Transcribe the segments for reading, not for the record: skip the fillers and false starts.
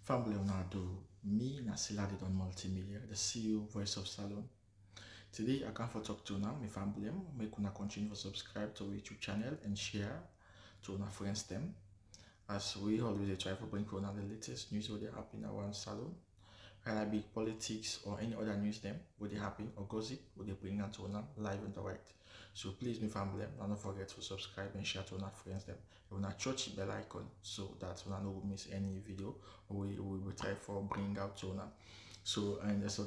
Family Leonardo, me Nasila on multimedia, the CEO Voice of Salone. Today I come for talk to now my family. Make una continue to subscribe to our YouTube channel and share to our friends them. As we always try to bring on the latest news what they happen around Salone. Whether it be politics or any other news them what they happen or gossip what they bring out to live and direct. So please, my family, don't forget to subscribe and share to our friends them. You want to touch the bell icon so that you don't miss any video we will try for bring out to now. So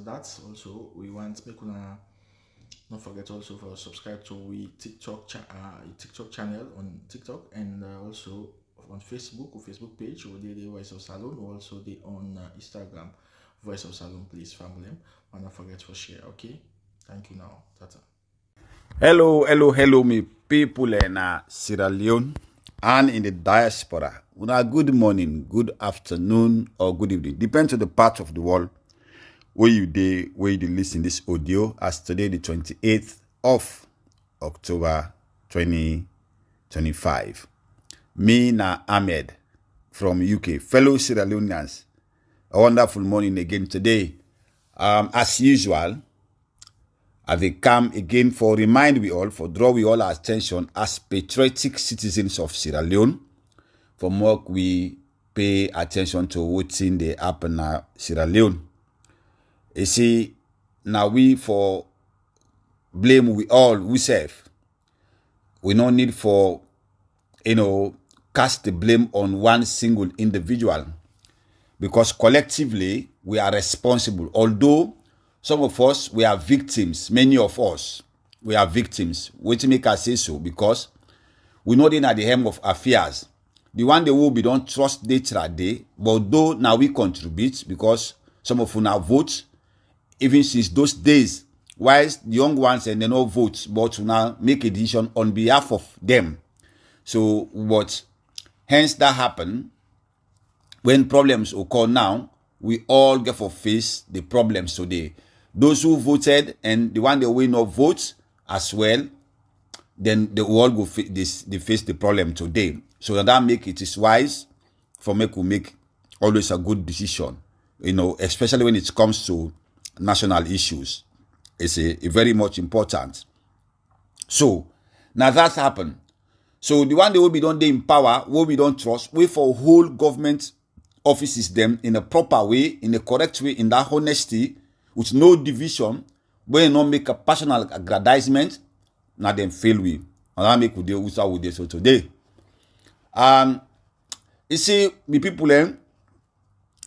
that's also we want make una don't forget also for subscribe to we TikTok channel on TikTok and also on Facebook or Facebook page or the Voice of Salone or also the on Instagram Voice of Salone. Please family, and don't forget to share. Okay, thank you now. Tata. Hello, me people in Sierra Leone and in the diaspora. Good morning, good afternoon, or good evening. Depends on the part of the world where you listen this audio. As today, the 28th of October 2025. Me na Ahmed from UK, fellow Sierra Leoneans. A wonderful morning again today. As usual, I will come again for remind we all, for draw we all our attention as patriotic citizens of Sierra Leone. For more we pay attention to what's in the happen in Sierra Leone. You see, now we for blame we all we serve. We no need for cast the blame on one single individual, because collectively we are responsible. Although some of us, we are victims. Many of us, we are victims. What make us say so? Because we know they at the helm of affairs. The one they will be don't trust day to day, but though now we contribute because some of us now vote, even since those days, whilst the young ones and they no vote, but now make a decision on behalf of them. So what hence that happen when problems occur now, we all get for face the problems today. Those who voted and the one that will not vote as well, then they will all go face the problem today. So that make it is wise for me to make always a good decision, especially when it comes to national issues. It's a very much important. So now that's happened. So the one that will be done in power, will be don't trust, wait for whole government offices them in a proper way, in a correct way, in that honesty, with no division, when you not make a personal aggrandizement, now then fail we. And that make we deal with how we do so today. You see, the people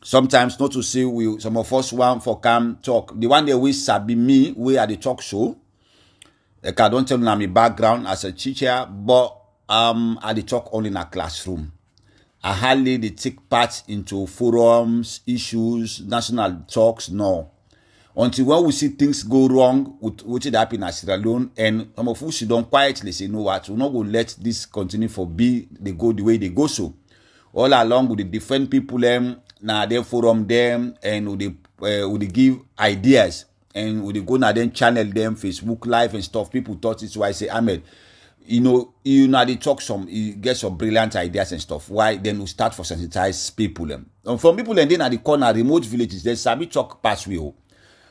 sometimes not to say some of us want for come talk. The one that we sabi me, we at the talk show. Like I don't tell you my background as a teacher, but at the talk only in a classroom. I hardly they take part into forums, issues, national talks, no. Until when we see things go wrong with what happened in Sierra Leone, and some of us don't quietly say, no what, we're not going to let this continue for they go the way they go so. All along with the different people now they forum them and would they give ideas and would they go now then channel them, Facebook Live and stuff. People thought it's why I say Ahmed. You know they talk you get some brilliant ideas and stuff. Why then we start for sensitize people and from people and then at the corner remote villages, there's sabi talk pass wheel.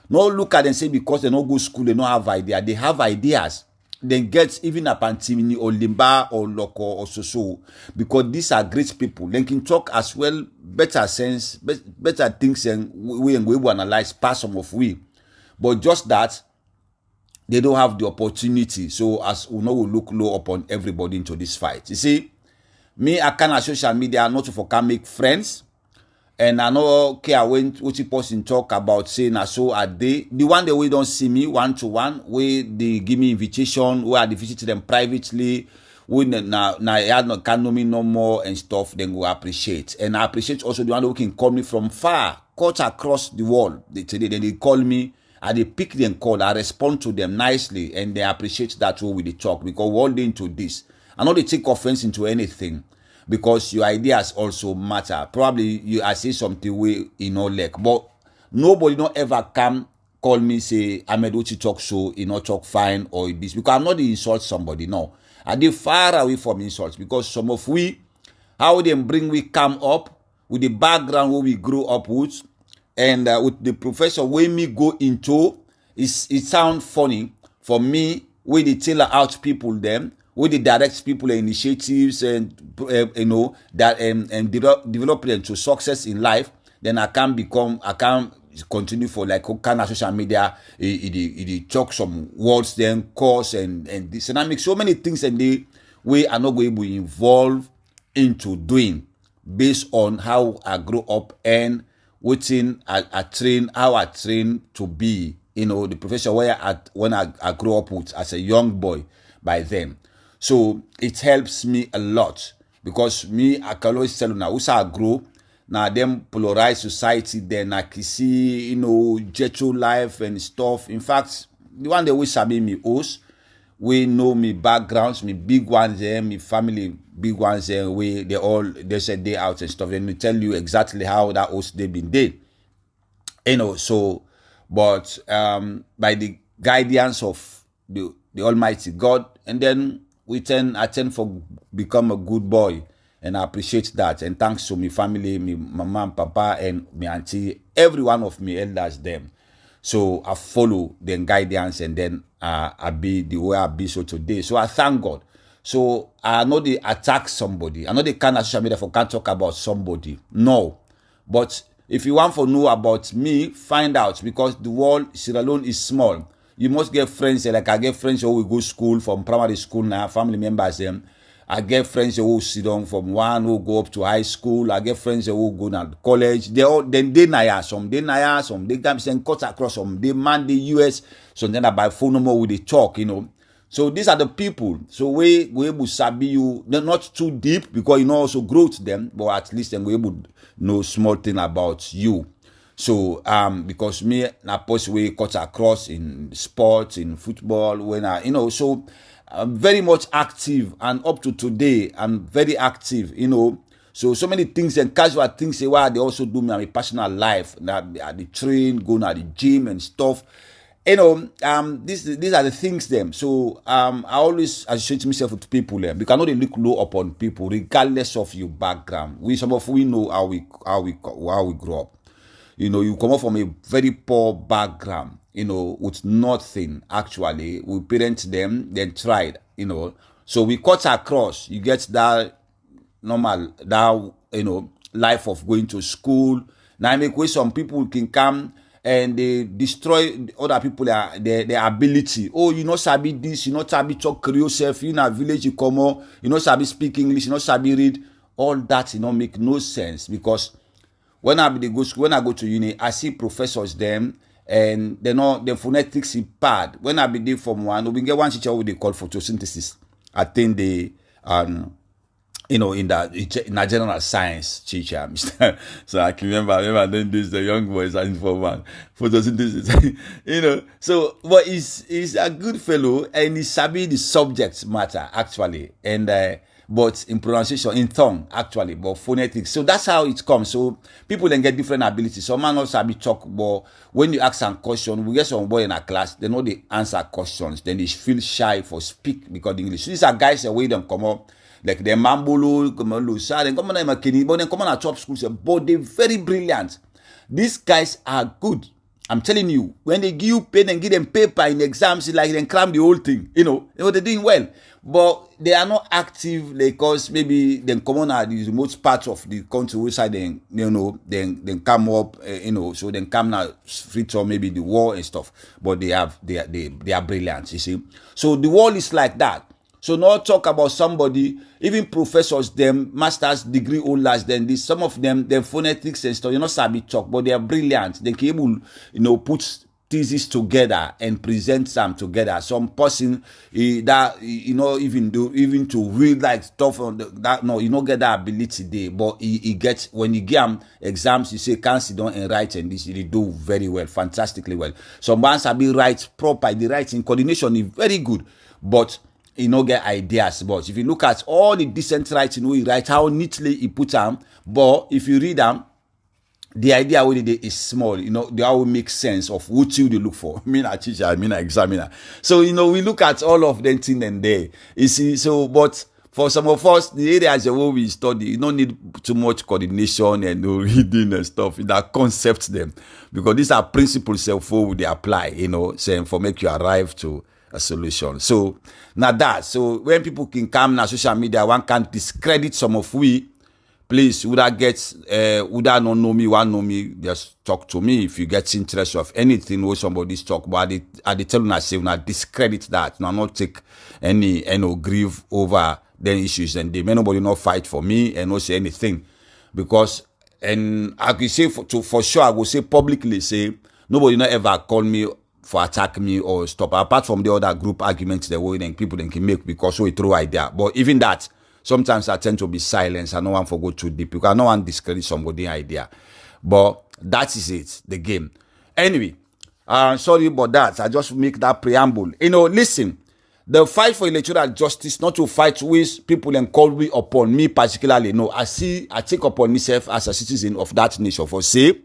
No look at them say because they don't go school, they don't have idea. They have ideas. Then get even a Pantimini or Limba or Loco or so because these are great people. They can talk as well, better sense, better things and we will analyze past some of we. But just that they don't have the opportunity. So as we know, we look low upon everybody into this fight. You see, me, I can social media not for can make friends. And I know care when what person talk about saying so are they the one that we don't see me one-to-one, where they give me invitation, where I visit them privately, when I can't know me no more and stuff, then we appreciate. And I appreciate also the one who can call me from far, cut across the world. Then they call me. And they pick them call, I respond to them nicely, and they appreciate that way with the talk because we're all into this. I know they take offense into anything because your ideas also matter. Probably I say something way like, but nobody don't ever come call me say Ahmed Uchi talk show, talk fine or this because I'm not the insult somebody. No, I dey far away from insults because some of we how they bring we come up with the background where we grew up with, and with the profession where me go into, it sound funny for me with the tailor out people them, with the direct people initiatives and that and develop them to success in life. Then I can continue for like kind of social media. It talk some words then course and this, and I make so many things and they we are not going to involve into doing based on how I grew up and within I train how I train to be, the profession where when I grew up with as a young boy by then. So it helps me a lot because me I can always tell you now also I grow now them polarized society then I can see jetro life and stuff. In fact, the one that we sabi me host, we know me backgrounds, me big ones there, me family big ones there, they said they out and stuff, and we tell you exactly how that host they been did. So but by the guidance of the Almighty God, and then I tend for become a good boy, and I appreciate that, and thanks to my family, me mama and papa and me auntie, every one of me elders them. So I follow the guidance, and then I be the way I be so today. So I thank God. So I know they attack somebody. I know they can't social media for can't talk about somebody. No. But if you want to know about me, find out, because the world Sierra Leone is small. You must get friends. Like I get friends who will go school from primary school now, family members them. I get friends who sit down from one who go up to high school. I get friends who go to college. They all then they naya some, they come and cut across some, they man the US, so then by phone number with the talk, So these are the people. So we able to sabi you, they're not too deep because also grow to them, but at least then we able to know small thing about you. So because me na post we cut across in sports, in football, when so I'm very much active, and up to today I'm very active, so many things and casual things they also do me in my personal life, that at the train, going at the gym and stuff. These are the things them. So I always associate myself with people them, because I know they look low upon people regardless of your background. We know how we grow up. You come up from a very poor background, with nothing actually. We parent them, then tried, So we cut across. You get that normal, that, life of going to school. Now I make way some people can come and they destroy other people, their ability. Oh, you know sabi this, you know sabi talk yourself, you in a village you come on, you know sabi speak English, you know sabi read. All that, make no sense, because when I go to uni, I see professors them, and the phonetics is bad. When I be there from one, we get one teacher who they call photosynthesis. I think they in a general science teacher, Mr. So I can remember then this the young boys and for one photosynthesis, So but he's a good fellow, and he sabi the subject matter actually, and but in pronunciation, in tongue actually, but phonetics. So that's how it comes. So people then get different abilities. Some man also sabi talk, but when you ask some question, we get some boy in a class, they know they answer questions, then they feel shy for speak because English. So these are guys that way them come up. Like the Mambolo, come on, Lusa, then come on, McKinney, but then come on at top schools, but they're very brilliant. These guys are good. I'm telling you, when they give you pen and give them paper in exams, it's like they cram the whole thing, they're doing well. But they are not active because maybe they come on at the remote parts of the country which side then come up, so then come now free to maybe the war and stuff. But they are brilliant, you see. So the world is like that. So not talk about somebody, even professors, them master's degree holders, then this, some of them phonetics and stuff, sabi talk, but they are brilliant. They can able, put thesis together and present them together. Some person that even to read like stuff on that, no, get that ability there, but he gets, when you get exams, you say can't sit down and write, and this they do very well, fantastically well. Some ones sabi write proper, the writing coordination is very good, but get ideas. But if you look at all the decent writing we write, how neatly he put them, but if you read them, the idea with it is small, they all make sense of what you look for. Me a teacher, me a examiner. So, we look at all of them thing and there. You see, so, but for some of us, the areas where we study, you don't need too much coordination and reading and stuff. That concepts them, because these are principles for they apply, saying for make you arrive to a solution. So now that, so when people can come now social media, one can discredit some of we. Please, would I get, would I not know me, one know me, just talk to me if you get interest of anything where somebody's talk about it. I tell you, I say, when I discredit that, now not take any grieve over the issues, and they may nobody not fight for me and not say anything. Because, and I can say for sure, I will say publicly, say, nobody not ever call me for attack me or stop. Apart from the other group arguments, the way then people then can make because we throw idea. But even that, sometimes I tend to be silent. I don't want to go too deep because I don't want to discredit somebody's idea. But that is it, the game. Anyway, sorry about that. I just make that preamble. Listen, the fight for electoral justice, not to fight with people and call me upon me particularly. No, I take upon myself as a citizen of that nation for say,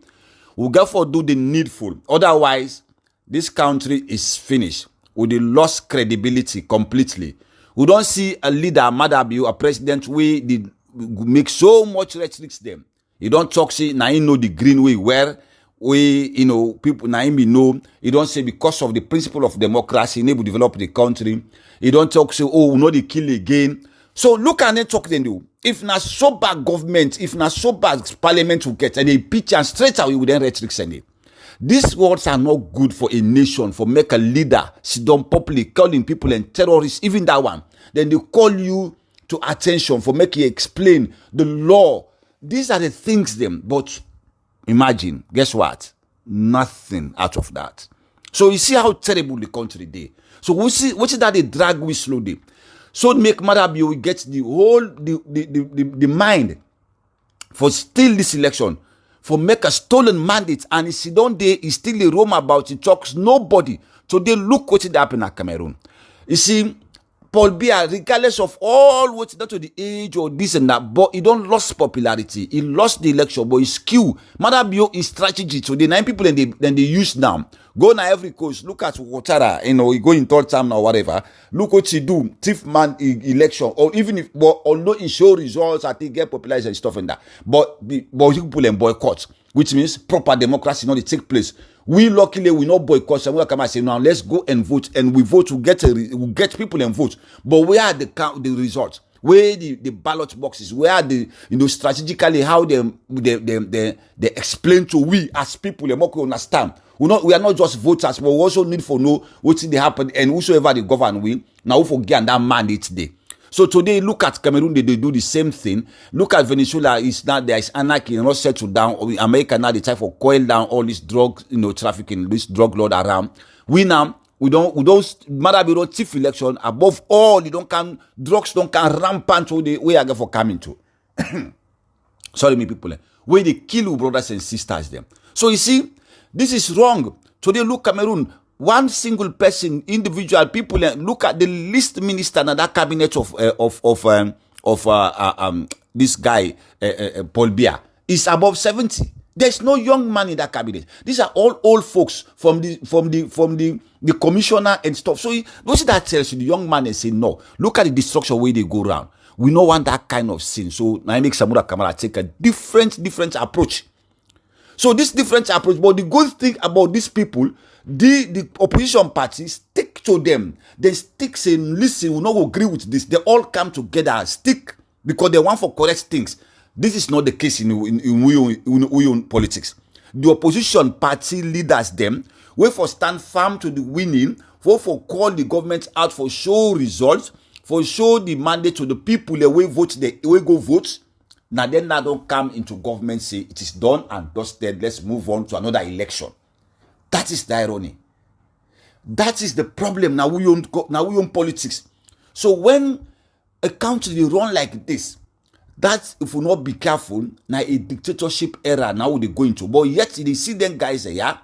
we therefore do the needful. Otherwise, this country is finished. We lost credibility completely. We don't see a leader, Madabiu, a president, we did make so much rhetoric them. You don't talk, say, now you know the green way where we, people, now you know, you don't say because of the principle of democracy, enable develop the country. You don't talk, say, oh, we know the kill again. So look at them talk then do. If not so bad government, if not so bad parliament will get, and they pitch and straight away with them rhetoric send it. These words are not good for a nation, for make a leader sit down publicly calling people and terrorists, even that one. Then they call you to attention for make you explain the law. These are the things them. But imagine, guess what? Nothing out of that. So you see how terrible the country is. So we see what is that they drag we slowly. So make Madabi we get the whole the mind for still this election. For make a stolen mandate, and he don't there, he still a roam about, he talks nobody. So they look what happened at Cameroon. You see, Paul Biya, regardless of all what's done to the age or this and that, but he don't lost popularity. He lost the election, but his skill, Madabio is strategy. So the 9 people then they use now. Go now every coast, look at Ouattara, he go in third time or whatever. Look what he do, thief man election, or even if, but although he show results, I think get popularized and stuff and that. But people and boycott, which means proper democracy not take place. We luckily we not boycott. Someone come and say now let's go and vote, and we vote to get we get people and vote. But where are the results? Where the ballot boxes? Where are the strategically how they explain to we as people and we understand. We are not just voters, but we also need to know what they happen and whosoever they govern will now forget that mandate there. So today, look at Cameroon, they do the same thing. Look at Venezuela, there is anarchy, not settled down. America now, they try to coil down all this drug, trafficking, this drug lord around. We don't matter about thief election. Above all, drugs don't come rampant to the way I get for coming to. Sorry, me people, where they kill brothers and sisters them. So you see, this is wrong. Today, look Cameroon. One single person, individual people, look at the least minister in that cabinet of this guy Paul Biya is above 70. There's no young man in that cabinet. These are all old folks from the commissioner and stuff. So what that tells you, the young man and say no. Look at the destruction where they go around. We don't want that kind of sin. So I make Samura Kamara take a different approach. So this different approach, but the good thing about these people, the opposition parties stick to them. They stick saying, listen, we not agree with this. They all come together, stick, because they want for correct things. This is not the case in we own politics. The opposition party leaders them, wait for stand firm to the winning, for call the government out for show results, for show the mandate to the people, the way vote, the way go vote. Now then now don't come into government, say it is done and dusted, let's move on to another election. That is the irony. That is the problem now we own politics. So when a country run like this, that if we not be careful, now a dictatorship era now they go into. But yet they see them guys yeah,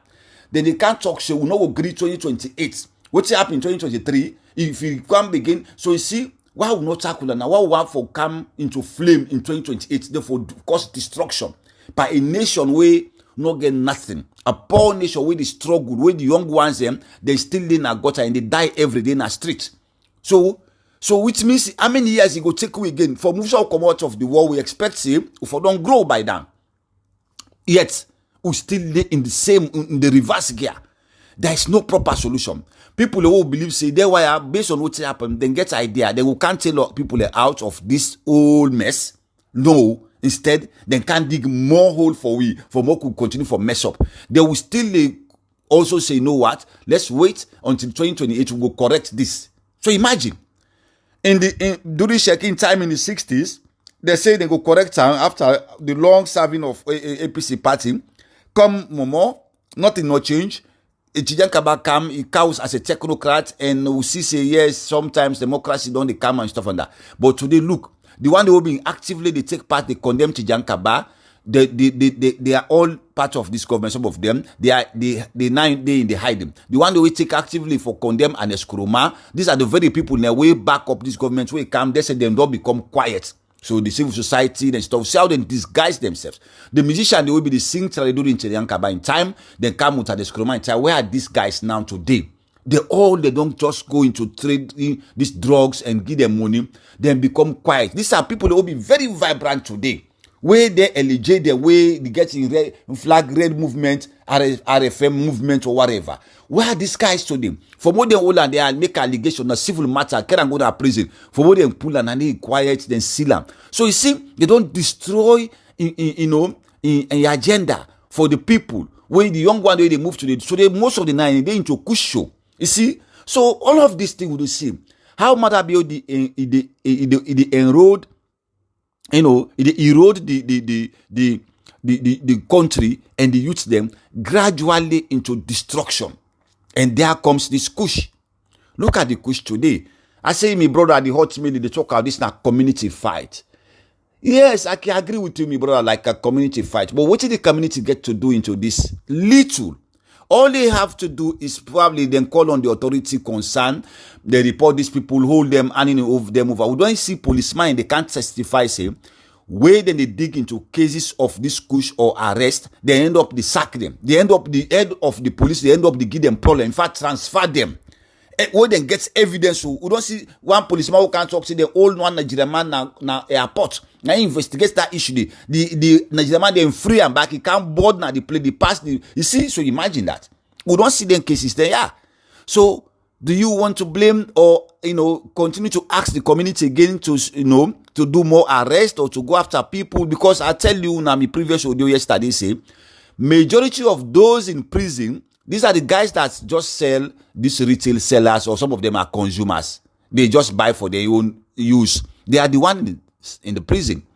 then they can't talk, so we not agree 2028. What's happened in 2023? If you come begin, so you see, why will not tackle now? Why will want for come into flame in 2028? Therefore, cause destruction by a nation where not get nothing. A poor nation where they struggle, where the young ones them they still in a gutter and they die every day in a street. So So which means how many years it go take we again for move shall come out of the war we expect say if we don't grow by then. Yet we still in the same in the reverse gear. There is no proper solution. People who believe say they were based on what happened, then get idea. They will can't tell people out of this old mess. No, instead they can dig more hole for more could continue for mess up. They will still also say, you know what? Let's wait until 2028 we will correct this. So imagine during checking time in the 60s, they say they go correct time after the long serving of APC party. Come Momo, nothing no change. Chijankaba come, he comes as a technocrat, and we see say yes, sometimes democracy don't they come and stuff like that. But today, look, the one they will be actively they take part, they condemn Chijankaba. They are all part of this government. Some of them they now they hide them. The one they will take actively for condemn and Eskroma. These are the very people in their way back up this government where come. They say them don't become quiet. So the civil society and stuff, see how they disguise themselves. The musician, they will be the sing till they do in Chijankaba in time, then come with the Eskroma in time. Where are these guys now today? They don't just go into trading these drugs and give them money, then become quiet. These are people that will be very vibrant today. Where they eligible the way they get in red, flag red movement, RFM movement or whatever. Where are these guys today? For more than all and they make allegation on civil matter, can go to prison. For more than pull and they quiet, then seal them. So you see, they don't destroy in agenda for the people. When the young one they move to the so they most of the night they into kush show. You see, so all of these things we see how matter be the enrolled. It erode the country and the youth them gradually into destruction. And there comes this kush. Look at the kush today. I say, my brother, the hot meal, they talk about this now community fight. Yes, I can agree with you, my brother, like a community fight. But what did the community get to do into this? Little. All they have to do is probably then call on the authority concerned. They report these people, hold them, handing them over. We don't see policemen, they can't testify, say, where then they dig into cases of this kush or arrest, they end up, they sack them. They end up, the head of the police, they end up, they give them problem. In fact, transfer them. Where then gets evidence. We don't see one policeman who can't talk to the old one Nigerian man now airport. Now he investigates that issue. The Nigerian man then free and back. He can't board now. They play the pass. You see, so imagine that. We don't see them cases there. Yeah. So do you want to blame or continue to ask the community again to to do more arrest or to go after people? Because I tell you now, my previous audio yesterday say majority of those in prison, these are the guys that just sell these retail sellers, or some of them are consumers. They just buy for their own use. They are the one in the prison.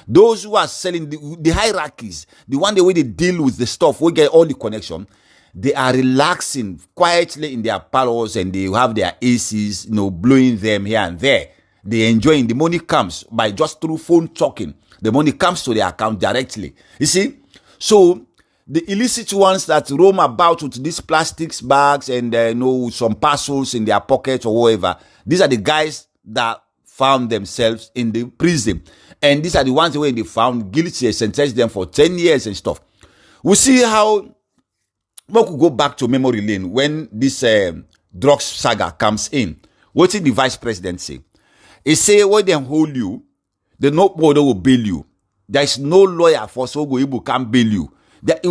Those who are selling the hierarchies, the one the way they deal with the stuff, we get all the connection. They are relaxing quietly in their parlors and they have their ACs, blowing them here and there. They enjoying. The money comes by just through phone talking. The money comes to their account directly. You see? So the illicit ones that roam about with these plastics bags and some parcels in their pockets or whatever, these are the guys that found themselves in the prison. And these are the ones where they found guilty and sentenced them for 10 years and stuff. We see how we could go back to memory lane when this drugs saga comes in. What did the vice president say? He say, when they hold you, the nobody will bail you. There is no lawyer for Sogo Ibu can bail you.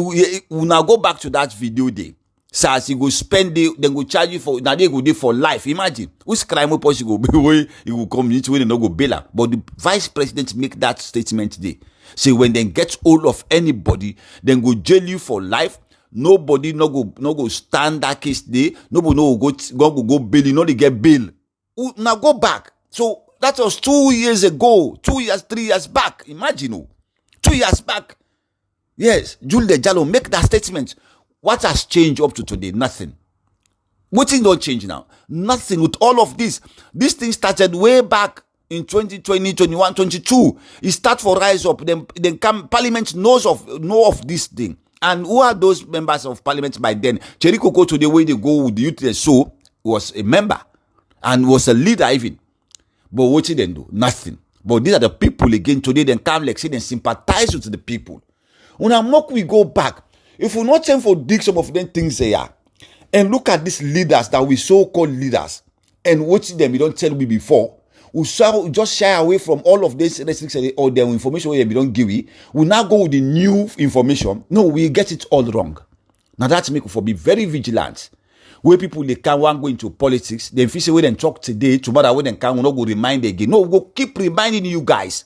We now go back to that video day. So as you go spend it, then go charge you for now they go do for life. Imagine which crime possible go be where you will community when they no go bail. But the vice president make that statement today. Say when they get hold of anybody, then go jail you for life. Nobody no go stand that case day. Nobody no go bail you. No they get bail. Now go back. So that was 2 years ago. 2 years, 3 years back. Imagine 2 years back. Yes, Julie Jallo make that statement. What has changed up to today? Nothing. What thing don't change now? Nothing. With all of this, this thing started way back in 2020, 21, 22. It start for rise up. Then come parliament know of this thing. And who are those members of parliament by then? Cherry Coco today, where they go with the youth, so was a member and was a leader even. But what did they do? Nothing. But these are the people again today. Then come like say they sympathize with the people. When we go back, if we not time for dig some of them things here, and look at these leaders that we so-called leaders, and watch them, you don't tell me before. we just shy away from all of this restrictions or the information we don't give you. We now go with the new information. No, we get it all wrong. Now that's make for be very vigilant. Where people they can want go into politics, then feel say we then talk today, tomorrow we then can we not go remind again. No, we go keep reminding you guys.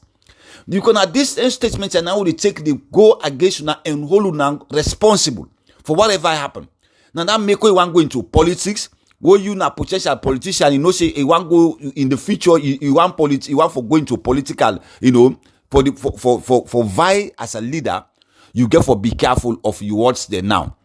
You can at this statement and now they take the go against you and hold you responsible for whatever happen. Now that make you want go into politics. Where you na potential politician, you know, say you want go in the future, you want for going to political, you know, for vie as a leader, you get for be careful of your words there now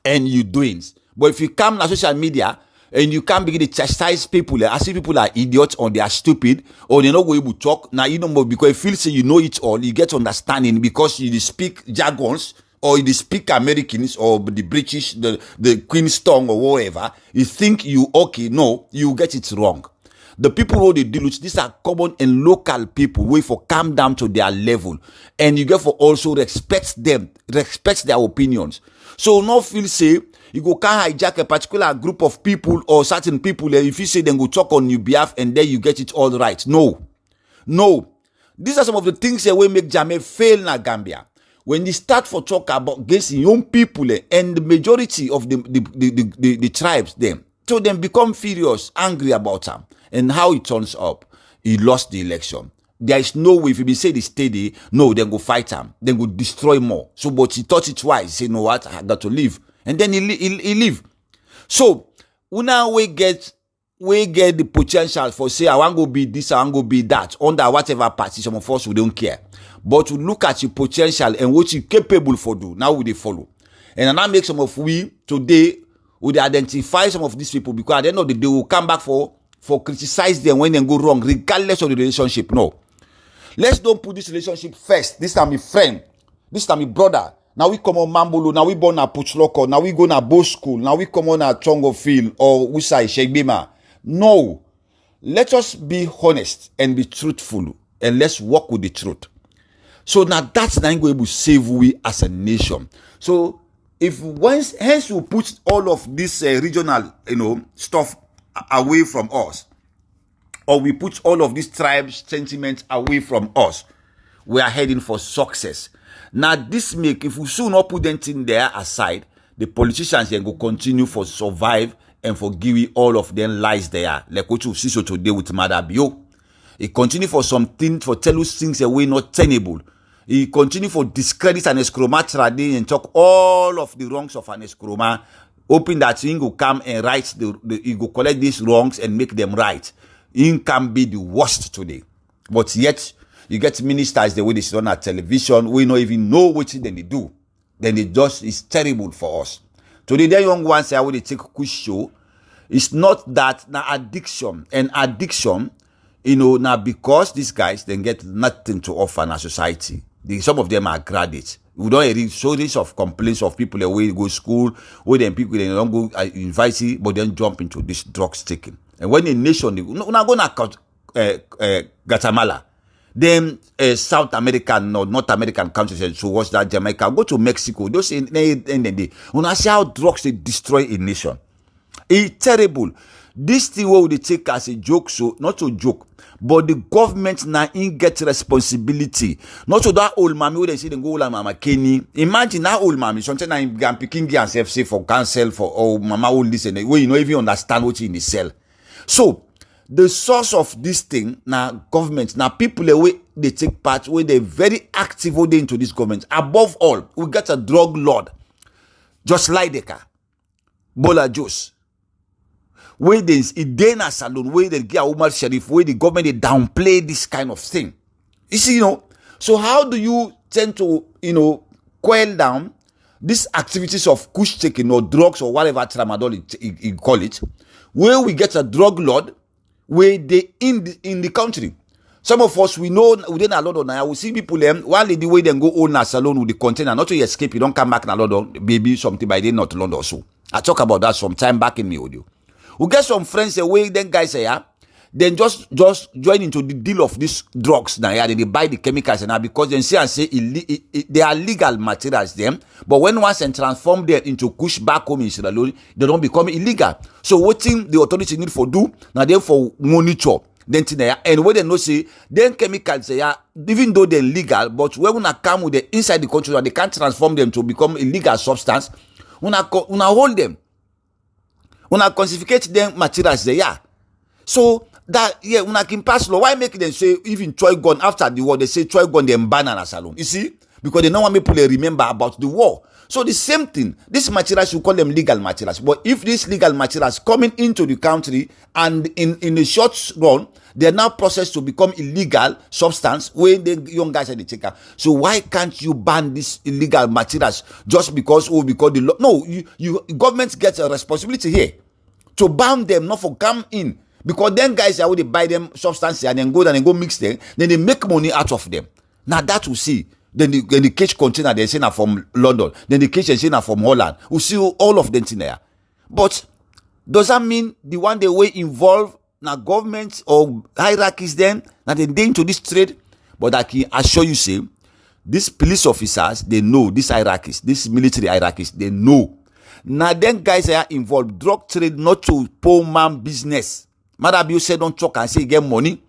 and you doings. But if you come on social media and you can't begin to chastise people, as if people are idiots or they are stupid or they not go able to talk, now you know more because you feel say you know it all, you get understanding because you speak jargons. Or you speak Americans or the British, the Queen's tongue or whatever, you think you okay. No, you get it wrong. The people who they deal with, these are common and local people who for calm down to their level. And you get for also respect them, respect their opinions. So not feel say, you go can't hijack a particular group of people or certain people, if you say then go talk on your behalf and then you get it all right. No. These are some of the things that will make Jammeh fail in Gambia. When you start for talk about against young people and the majority of the tribes, them, so them become furious, angry about him and how it turns up. He lost the election. There is no way if you be say the steady, no, then go fight him, then go destroy more. So, but he thought it wise. Say, you know what, I got to leave, and then he leave. So, now we get the potential for say I want to be this, I want to be that under whatever party. Some of us we don't care. But to look at your potential and what you're capable for do, now we they follow. And now make some of we today would identify some of these people because at the end of the day they will come back for criticize them when they go wrong, regardless of the relationship. No. Let's don't put this relationship first. This time my friend, this time my brother. Now we come on Mambolo, now we born at Puchloko, now we go na Bo School, now we come on at Chongo Field or Usai Shegbima. No. Let us be honest and be truthful and let's work with the truth. So now that's not going to save we as a nation. So if hence we put all of this regional, stuff away from us, or we put all of these tribes sentiments away from us, we are heading for success. Now this make if we soon not put them in there aside, the politicians then go continue for survive and for give all of them lies there. Like what you see so today with Madabio. It continue for something for tell us things away not tenable. He continue for discredit an escroma trading and talk all of the wrongs of an escroma, hoping that he will come and right he will collect these wrongs and make them right. He can be the worst today. But yet, you get ministers the way they sit on television, we don't even know what they do. Then it just is terrible for us. Today, the young ones say, when they take a quick show, it's not that now addiction. And addiction, now because these guys, they get nothing to offer in our society. Some of them are graduates. We don't hear stories of complaints of people that way go school, where then people they don't go university, but then jump into this drugs taking. And when a nation, we're not going to Guatemala, then South American or North American countries, so what's that, Jamaica, go to Mexico, those in the when I see how drugs they destroy a nation. It's terrible. This thing what they take as a joke, so not a joke. But the government now in get responsibility. Not to that old mommy who they say they go like Mama Kenny. Imagine that old mommy. Sometimes I'm picking herself say for cancel for mama all this and where you don't even understand what in the cell. So the source of this thing now government now people the way they take part where they very active into this government. Above all, we get a drug lord, just like Deka, Bola Jose. Where there's Mrsta Salone, where they get Umar Sharif, where the government they downplay this kind of thing. You see, so how do you tend to, quell down these activities of kush taking or drugs or whatever tramadol you call it, where we get a drug lord, where they in the country. Some of us, we know within a lot of now, we see people while the way they go own Mrsta Salone with the container, not to escape, you don't come back in a lot of baby something by then not London also. I talk about that some time back in my audio. We get some friends away, then guys say, then just join into the deal of these drugs now. Yeah, they buy the chemicals and now because they say and say they are legal materials them, but when once and transform them into kush back home in Sierra Leone, they don't become illegal. So what thing the authority need for do now? They for monitor then and when they know say then chemicals say even though they're legal, but when una come with the inside the country, they can't transform them to become illegal substance. Una hold them, una classificate them materials there. So that una can pass law. Why make them say even Troy gun after the war? They say Troy gun them ban Mrsta Salone. You see, because they don't want people to remember about the war. So the same thing, these materials, you call them legal materials. But if these legal materials coming into the country and in the short run, they are now processed to become illegal substance when the young guys are the taker. So why can't you ban these illegal materials just because the law? No, you government gets a responsibility here to ban them, not for come in. Because then guys are they buy them substances and then go mix them, then they make money out of them. Now that we see. Then the cage container they say now from London. Then the cage they say now from Holland. We see all of them in there. But does that mean the one they were involved now government or hierarchies then that they into this trade? But I can assure you, say these police officers they know these hierarchies, these military hierarchies they know. Now then guys are involved drug trade not to poor man business. Madabi said don't talk and say get money.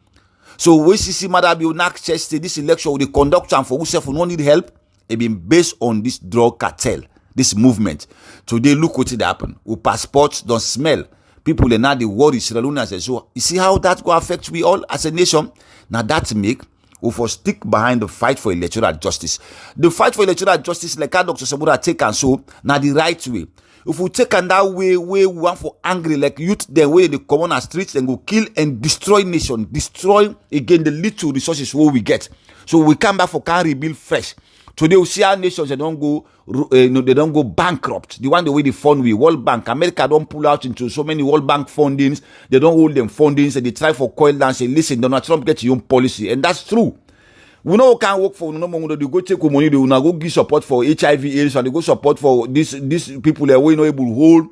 So we see Madabi next chest this election with the conductor and for whoever who need help, it been based on this drug cartel, this movement. Today look what it happen. With passports don't smell. People are now the worry Sierra Leone say, so you see how that go affect we all as a nation. Now that make we for stick behind the fight for electoral justice. The fight for electoral justice, like how Dr. Sabura take and so now the right way. If we take on that way we want for angry like youth, then way they come on our streets and go kill and destroy nation, destroy again the little resources what we get. So we come back for can rebuild fresh. Today we see our nations they don't go bankrupt. The one the way they fund we World Bank, America don't pull out into so many World Bank fundings. They don't hold them fundings and they try for coil down. Say listen, Donald Trump get your own policy, and that's true. We know we can't work for no more. They go take money. They will go give support for HIV/AIDS and they go support for these people that we not able to hold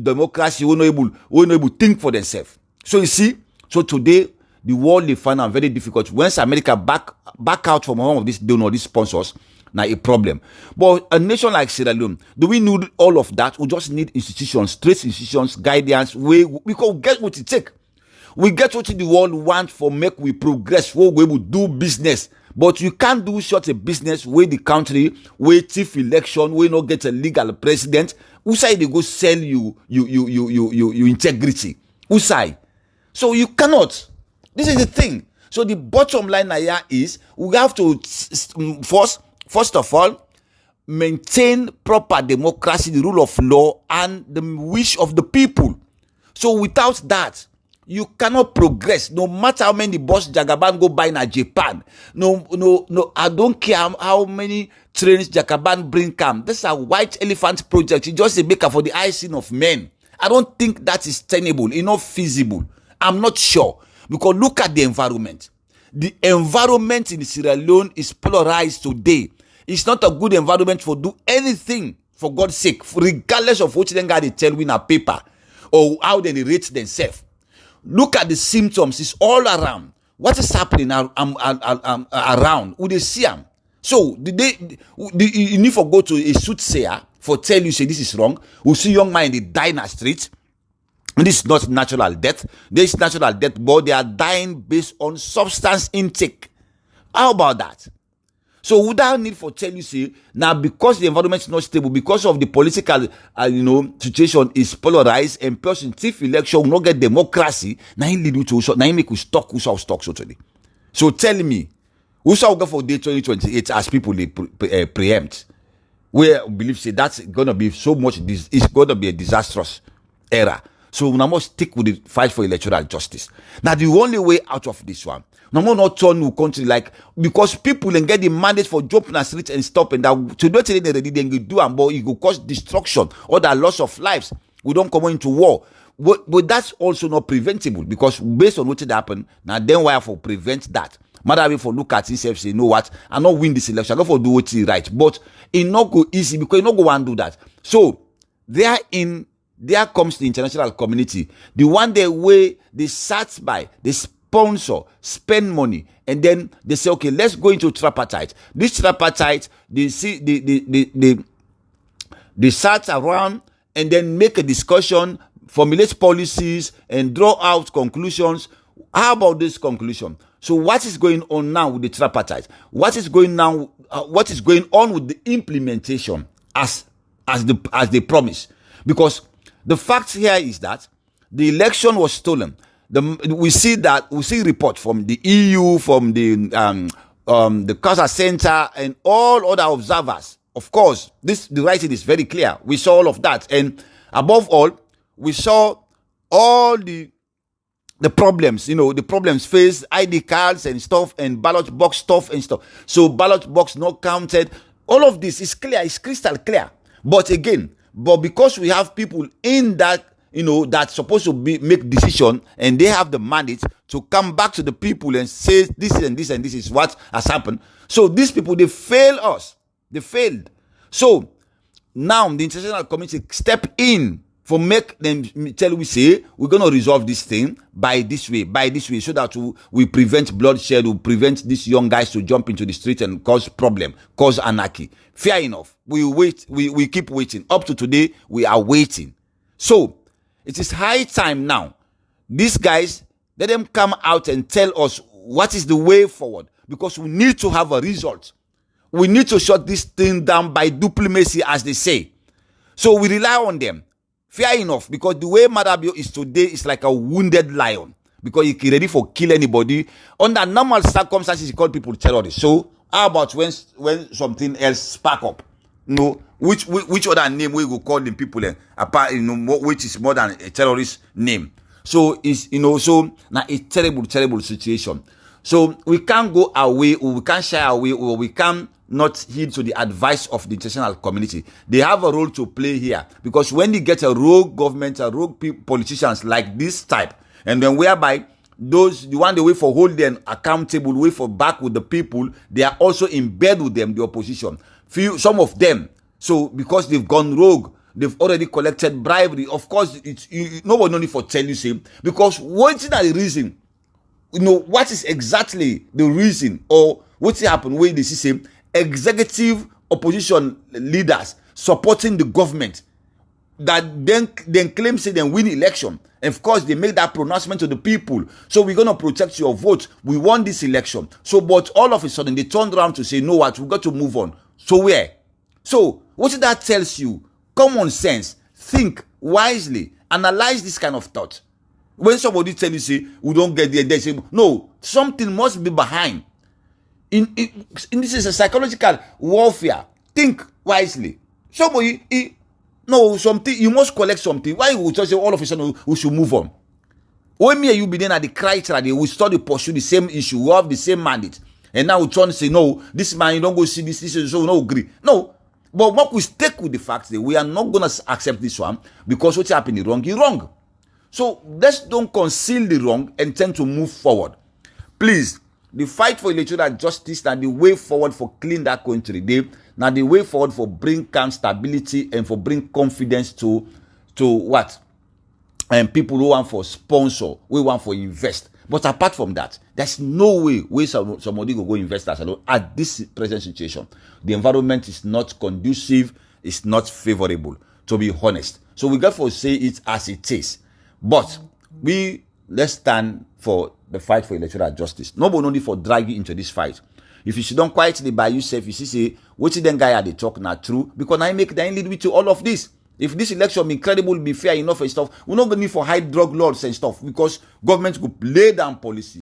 democracy. We not able to think for themselves. So you see, so today the world they find it very difficult. Once America back out from one of these donor, these sponsors, now a problem. But a nation like Sierra Leone, do we need all of that? We just need institutions, straight institutions, guidance. We can get what it take. We get what the world want for make we progress. We will do business. But you can't do such a business where the country, where thief election, where not get a legal president. Who say they go sell you integrity? Who say? So you cannot. This is the thing. So the bottom line here is we have to first of all maintain proper democracy, the rule of law, and the wish of the people. So without that, you cannot progress. No matter how many boss Jagaban go buy in Japan. No. I don't care how many trains Jagaban bring come. This is a white elephant project. It's just a maker for the icing of men. I don't think that is tenable. It's not feasible. I'm not sure. Because look at the environment. The environment in Sierra Leone is polarized today. It's not a good environment for do anything, for God's sake, regardless of what they tell in a paper or how they rate themselves. Look at the symptoms. It's all around. What is happening around? Would they see them? So you need to go to a soothsayer for tell you say this is wrong. We see young man they die in the street. And this is not natural death. This is natural death, but they are dying based on substance intake. How about that? So without need for tell you say now because the environment is not stable, because of the political situation is polarized and person thief election will not get democracy. Now he lead you to now he make you stock who shall stock so today. So tell me, who shall go for day 2028 as people they preempt? We believe say that's gonna be so much. It's gonna be a disastrous era. So we must stick with the fight for electoral justice. Now the only way out of this one. No more not turn new country like because people then get the mandate for jump in the street and stop and that to do it they ready then you do and but it will cause destruction or the loss of lives. We don't come into war. But that's also not preventable because based on what it happened, now then why for prevent that? Matter for look at himself say, you know what, I not win this election, I not for do what is right. But it not go easy because you not go and do that. So there comes the international community. The one day way they sat by, they sponsor, spend money, and then they say, okay, let's go into tripartite. This tripartite, they sat around and then make a discussion, formulate policies, and draw out conclusions. How about this conclusion? So what is going on now with the tripartite? What is going now? What is going on with the implementation as they promised? Because the fact here is that the election was stolen. We see report from the EU, from the Casa Center, and all other observers. Of course, the writing is very clear. We saw all of that, and above all, we saw all the problems, the problems faced, ID cards and stuff, and ballot box stuff and stuff. So ballot box not counted. All of this is clear, it's crystal clear. But because we have people in that, that's supposed to make decision, and they have the mandate to come back to the people and say this and this and this is what has happened. So these people, they fail us. They failed. So now the international community step in for make them tell we say we're going to resolve this thing by this way, so that we prevent bloodshed, we prevent these young guys to jump into the street and cause problem, cause anarchy. Fair enough. We wait, we keep waiting. Up to today, we are waiting. So it is high time now. These guys, let them come out and tell us what is the way forward, because we need to have a result. We need to shut this thing down by diplomacy, as they say. So we rely on them. Fair enough, because the way Madabio is today is like a wounded lion, because he ready for kill anybody. Under normal circumstances, he call people terrorists. So how about when something else spark up? Which other name we will call the people apart, which is more than a terrorist name. So it's so now a terrible situation. So we can't go away, or we can't shy away, or we can't not heed to the advice of the international community. They have a role to play here, because when you get a rogue government, a rogue politicians like this type, and then whereby the one they wait for hold them accountable, wait for back with the people, they are also in bed with them, the opposition. Some of them, so because they've gone rogue, they've already collected bribery. Of course, nobody no need for tell you same, because what's the reason? What is exactly the reason, or what's happened where they see same executive opposition leaders supporting the government that then claim say they win election. And of course, they make that pronouncement to the people. So we're going to protect your vote. We won this election. So, but all of a sudden, they turned around to say, no, what, we got to move on. So where? So what that tells you? Common sense. Think wisely. Analyze this kind of thought. When somebody tell you, say, we don't get there, they say, no, something must be behind. This is a psychological warfare. Think wisely. Somebody, something, you must collect something. Why would you say all of a sudden we should move on? When me and you be then at the criteria, we study, pursue the same issue, we have the same mandate. And now we're trying to say, no, this man, you don't go see this, so we don't agree. No. But what we stick with the fact that we are not going to accept this one, because what's happening wrong is wrong. So let's don't conceal the wrong and tend to move forward. Please, the fight for electoral justice and the way forward for clean that country. Now the way forward for bring calm, stability, and for bring confidence to what? And people who want for sponsor, we want for invest. But apart from that, there's no way somebody will go invest at this present situation. The environment is not conducive, it's not favorable, to be honest. So we got to say it as it is. But let's stand for the fight for electoral justice. Nobody need for drag you into this fight. If you sit down quietly by yourself, you see, say, what then guy are they talk not true? Because I lead me to all of this. If this election be credible, be fair enough and stuff, we're not going to need for high drug lords and stuff, because government could lay down policy.